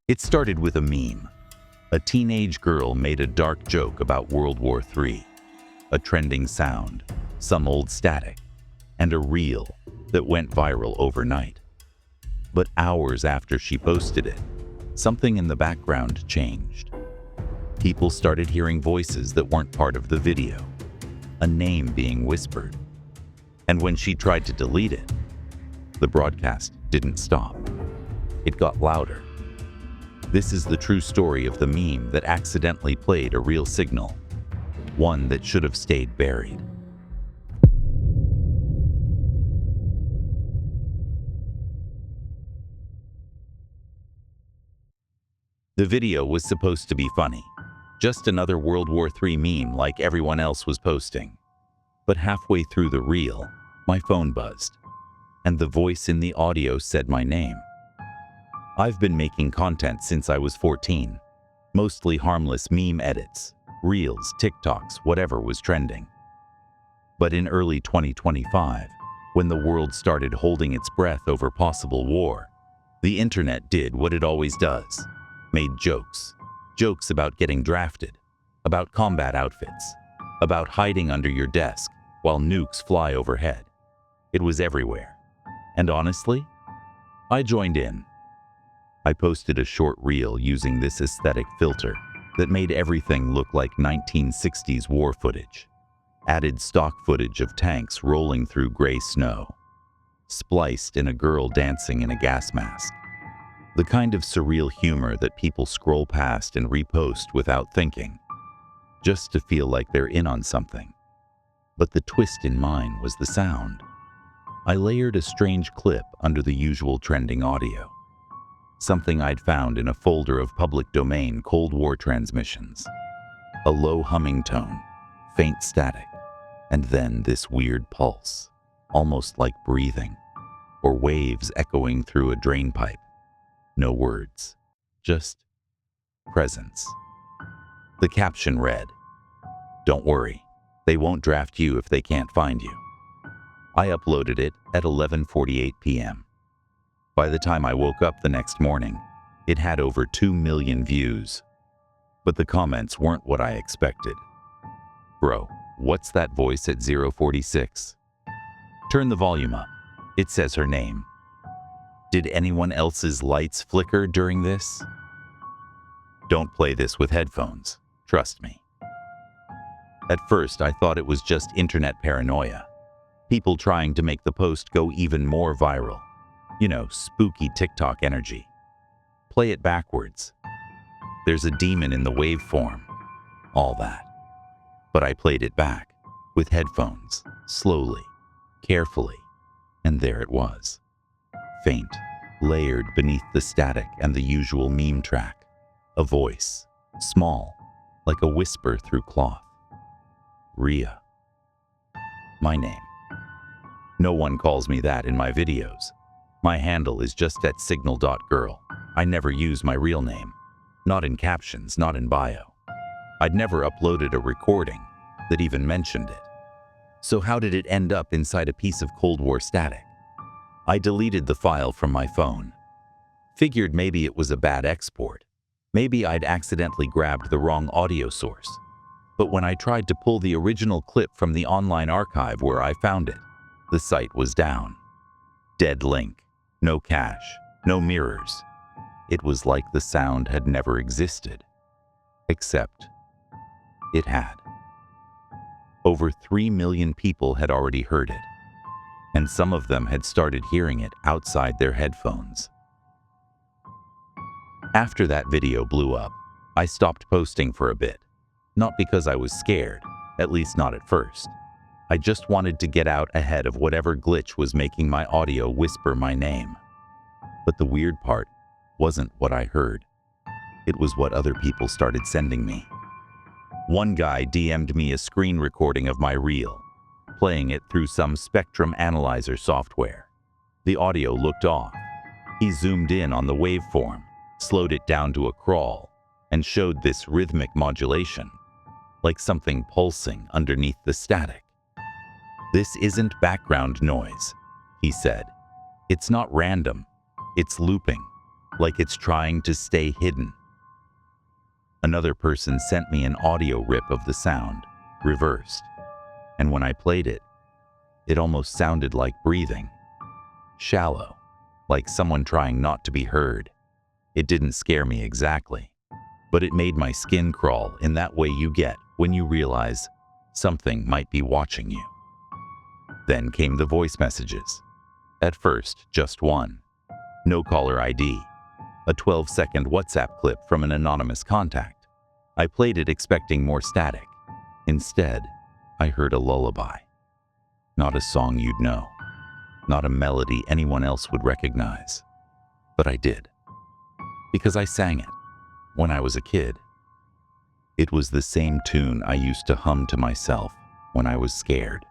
It started with a meme. A teenage girl made a dark joke about World War III, a trending sound, some old static, and a reel that went viral overnight. But hours after she posted it, something in the background changed. People started hearing voices that weren't part of the video, a name being whispered. And when she tried to delete it, the broadcast didn't stop. It got louder. This is the true story of the meme that accidentally played a real signal, one that should have stayed buried. The video was supposed to be funny, just another World War III meme like everyone else was posting. But halfway through the reel, my phone buzzed, and the voice in the audio said my name. I've been making content since I was 14, mostly harmless meme edits, reels, TikToks, whatever was trending. But in early 2025, when the world started holding its breath over possible war, the internet did what it always does, made jokes. Jokes about getting drafted, about combat outfits, about hiding under your desk while nukes fly overhead. It was everywhere. And honestly, I joined in. I posted a short reel using this aesthetic filter that made everything look like 1960s war footage. Added stock footage of tanks rolling through gray snow, spliced in a girl dancing in a gas mask. The kind of surreal humor that people scroll past and repost without thinking, just to feel like they're in on something. But the twist in mine was the sound. I layered a strange clip under the usual trending audio, something I'd found in a folder of public domain Cold War transmissions. A low humming tone, faint static, and then this weird pulse, almost like breathing, or waves echoing through a drain pipe. No words, just presence. The caption read, "Don't worry, they won't draft you if they can't find you." I uploaded it at 11:48 p.m. By the time I woke up the next morning, it had over 2 million views. But the comments weren't what I expected. "Bro, what's that voice at 046? Turn the volume up. It says her name. Did anyone else's lights flicker during this? Don't play this with headphones, trust me." At first, I thought it was just internet paranoia. People trying to make the post go even more viral. You know, spooky TikTok energy. Play it backwards. There's a demon in the waveform. All that. But I played it back, with headphones, slowly, carefully, and there it was. Faint, layered beneath the static and the usual meme track. A voice, small, like a whisper through cloth. Ria. My name. No one calls me that in my videos. My handle is just at signal.girl. I never use my real name. Not in captions, not in bio. I'd never uploaded a recording that even mentioned it. So how did it end up inside a piece of Cold War static? I deleted the file from my phone. Figured maybe it was a bad export. Maybe I'd accidentally grabbed the wrong audio source. But when I tried to pull the original clip from the online archive where I found it, the site was down. Dead link. No cache, no mirrors. It was like the sound had never existed. Except it had. Over 3 million people had already heard it, and some of them had started hearing it outside their headphones. After that video blew up, I stopped posting for a bit. Not because I was scared, at least not at first. I just wanted to get out ahead of whatever glitch was making my audio whisper my name. But the weird part wasn't what I heard. It was what other people started sending me. One guy DM'd me a screen recording of my reel, playing it through some spectrum analyzer software. The audio looked off. He zoomed in on the waveform, slowed it down to a crawl, and showed this rhythmic modulation, like something pulsing underneath the static. "This isn't background noise," he said. "It's not random. It's looping. like it's trying to stay hidden. Another person sent me an audio rip of the sound, reversed, and when I played it, it almost sounded like breathing. Shallow, like someone trying not to be heard. It didn't scare me exactly, but it made my skin crawl in that way you get when you realize something might be watching you. Then came the voice messages. At first, just one. No caller ID. A 12-second WhatsApp clip from an anonymous contact. I played it expecting more static. Instead, I heard a lullaby. Not a song you'd know. Not a melody anyone else would recognize. But I did. Because I sang it when I was a kid. It was the same tune I used to hum to myself when I was scared.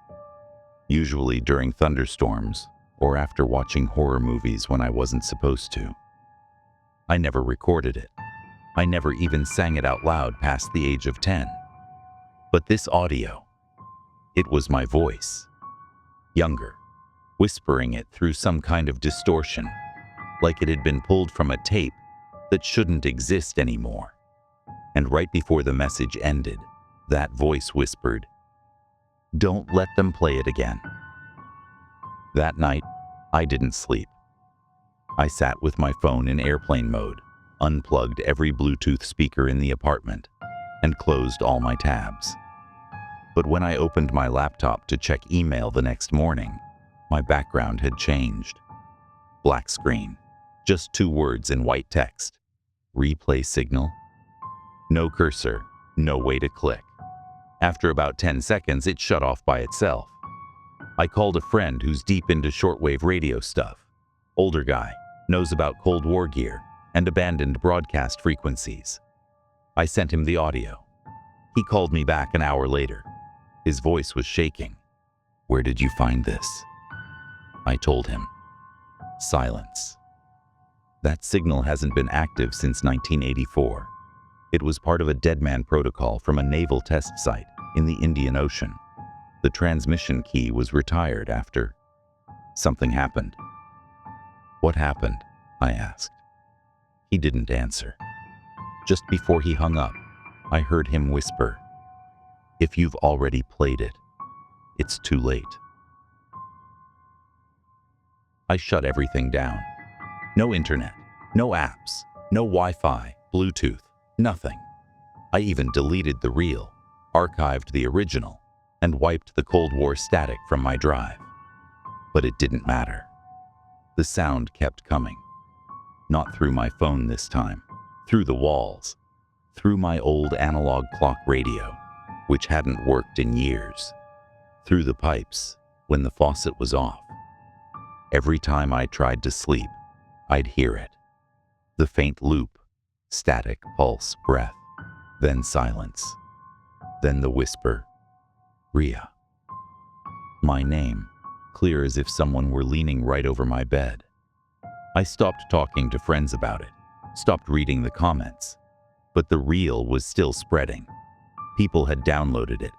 Usually during thunderstorms or after watching horror movies when I wasn't supposed to. I never recorded it. I never even sang it out loud past the age of 10. But this audio, it was my voice. Younger, whispering it through some kind of distortion, like it had been pulled from a tape that shouldn't exist anymore. And right before the message ended, that voice whispered, "Don't let them play it again." That night, I didn't sleep. I sat with my phone in airplane mode, unplugged every Bluetooth speaker in the apartment, and closed all my tabs. But when I opened my laptop to check email the next morning, my background had changed. Black screen, just 2 words in white text. Replay signal. No cursor, no way to click. After about 10 seconds, it shut off by itself. I called a friend who's deep into shortwave radio stuff. Older guy, knows about Cold War gear and abandoned broadcast frequencies. I sent him the audio. He called me back an hour later. His voice was shaking. "Where did you find this?" I told him. Silence. That signal hasn't been active since 1984. It was part of a deadman protocol from a naval test site in the Indian Ocean. The transmission key was retired after something happened. "What happened?" I asked. He didn't answer. Just before he hung up, I heard him whisper, "If you've already played it, it's too late." I shut everything down. No internet, no apps, no Wi-Fi, Bluetooth, nothing. I even deleted the reel, archived the original, and wiped the Cold War static from my drive. But it didn't matter. The sound kept coming. Not through my phone this time, through the walls, through my old analog clock radio, which hadn't worked in years, through the pipes when the faucet was off. Every time I tried to sleep, I'd hear it. The faint loop, static pulse breath, then silence, then the whisper, "Ria." My name, clear as if someone were leaning right over my bed. I stopped talking to friends about it, stopped reading the comments, but the reel was still spreading. People had downloaded it,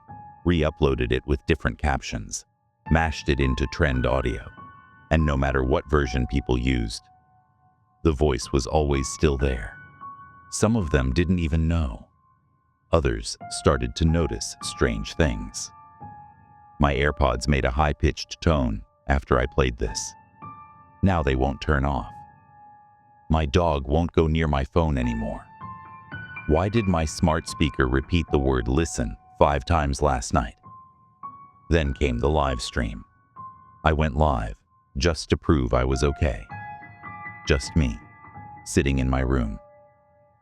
re-uploaded it with different captions, mashed it into trend audio, and no matter what version people used, the voice was always still there. Some of them didn't even know. Others started to notice strange things. My AirPods made a high-pitched tone after I played this. Now they won't turn off. My dog won't go near my phone anymore. Why did my smart speaker repeat the word "listen" 5 times last night? Then came the live stream. I went live just to prove I was okay. Just me, sitting in my room.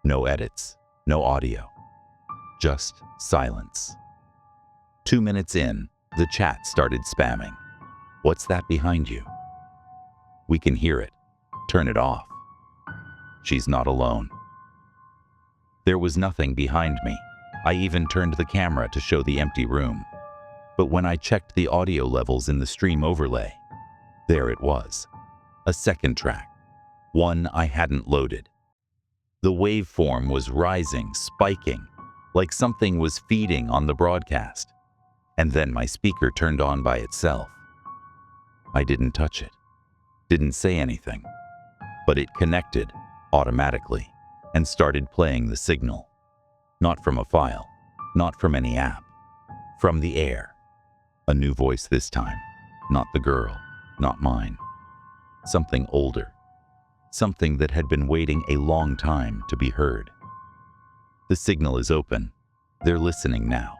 No edits, no audio. Just silence. 2 minutes in, the chat started spamming. "What's that behind you?" "We can hear it. Turn it off." "She's not alone." There was nothing behind me. I even turned the camera to show the empty room. But when I checked the audio levels in the stream overlay, there it was. A second track. One I hadn't loaded. The waveform was rising, spiking, like something was feeding on the broadcast. And then my speaker turned on by itself. I didn't touch it. Didn't say anything. But it connected, automatically and started playing the signal. Not from a file, not from any app, from the air. A new voice this time, not the girl, not mine. Something older, something that had been waiting a long time to be heard. The signal is open. They're listening now.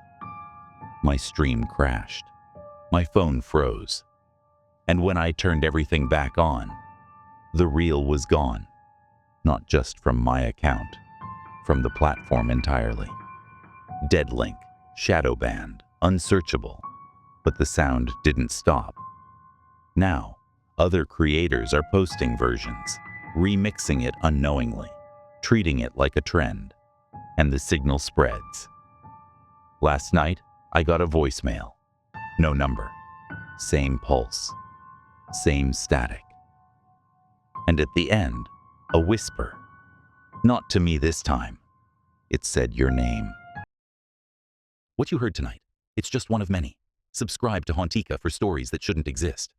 My stream crashed. My phone froze. And when I turned everything back on, the reel was gone. Not just from my account, from the platform entirely. Dead link, shadow banned, unsearchable. But the sound didn't stop. Now, other creators are posting versions, remixing it unknowingly, treating it like a trend, and the signal spreads. Last night, I got a voicemail. No number. Same pulse. Same static. And at the end, a whisper. Not to me this time. It said your name. What you heard tonight, it's just one of many. Subscribe to Hauntica for stories that shouldn't exist.